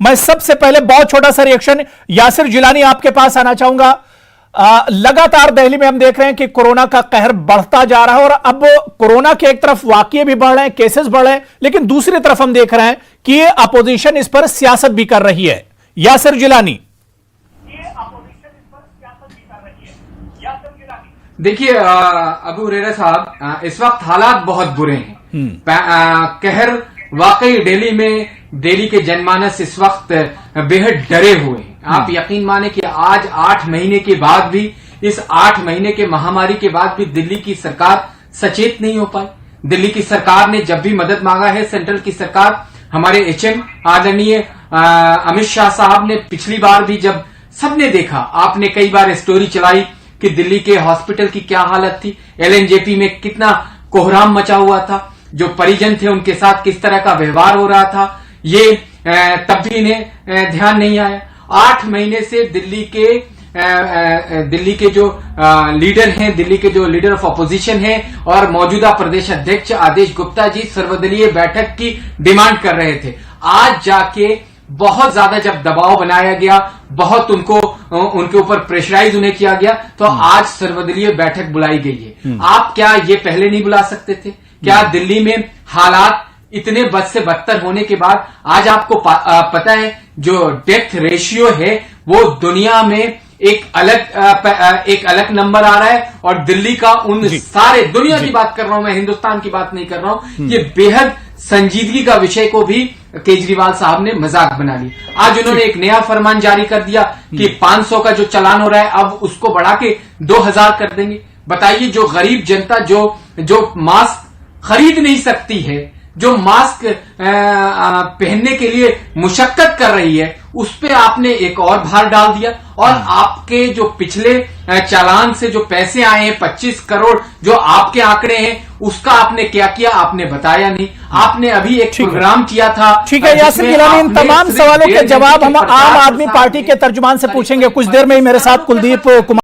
मैं सबसे पहले बहुत छोटा सा रिएक्शन, यासिर जिलानी आपके पास आना चाहूंगा। लगातार दिल्ली में हम देख रहे हैं कि कोरोना का कहर बढ़ता जा रहा है और अब कोरोना के एक तरफ वाकये भी बढ़ रहे हैं, केसेस बढ़ रहे हैं, लेकिन दूसरी तरफ हम देख रहे हैं कि अपोजिशन इस पर सियासत भी कर रही है। यासिर जिलानी, देखिए अबू हुरैरा साहब, इस वक्त हालात बहुत बुरे हैं। कहर वाकई दिल्ली के जनमानस इस वक्त बेहद डरे हुए हैं। आप यकीन माने कि आज 8 महीने के बाद भी, इस 8 महीने के महामारी के बाद भी दिल्ली की सरकार सचेत नहीं हो पाई। दिल्ली की सरकार ने जब भी मदद मांगा है, सेंट्रल की सरकार, हमारे एचएम आदरणीय अमित शाह साहब ने पिछली बार भी जब सबने देखा, आपने कई बार स्टोरी चलाई कि दिल्ली के हॉस्पिटल की क्या हालत थी, एलएनजेपी में कितना कोहराम मचा हुआ था, जो परिजन थे उनके साथ किस तरह का व्यवहार हो रहा था, ये तब भी इन्हें ध्यान नहीं आया। 8 महीने से दिल्ली के जो लीडर हैं, दिल्ली के जो लीडर ऑफ अपोजिशन हैं और मौजूदा प्रदेश अध्यक्ष आदेश गुप्ता जी सर्वदलीय बैठक की डिमांड कर रहे थे। आज जाके बहुत ज्यादा जब दबाव बनाया गया, बहुत उनके ऊपर प्रेशराइज उन्हें किया गया, तो आज सर्वदलीय बैठक बुलाई गई है। आप क्या ये पहले नहीं बुला सकते थे? क्या दिल्ली में हालात इतने बद से बदतर होने के बाद आज आपको पता है जो डेथ रेशियो है वो दुनिया में एक अलग नंबर आ रहा है, और दिल्ली का उन सारे, दुनिया की बात कर रहा हूं मैं, हिंदुस्तान की बात नहीं कर रहा हूं, ये बेहद संजीदगी का विषय को भी केजरीवाल साहब ने मजाक बना ली। आज उन्होंने एक नया फरमान जारी कर दिया कि 500 का जो चालान हो रहा है अब उसको बढ़ा के 2000 कर देंगे। बताइए, जो गरीब जनता जो मास्क खरीद नहीं सकती है, जो मास्क पहनने के लिए मुशक्कत कर रही है, उस पे आपने एक और भार डाल दिया। और आपके जो पिछले चालान से जो पैसे आए हैं 25 करोड़ जो आपके आंकड़े हैं, उसका आपने क्या किया? आपने बताया नहीं। आपने अभी एक प्रोग्राम किया था। ठीक है यासिर जिलानी, इन तमाम सवालों के जवाब हम आम आदमी पार्टी के तर्जुमान से पूछेंगे कुछ देर में ही। मेरे साथ कुलदीप कुमार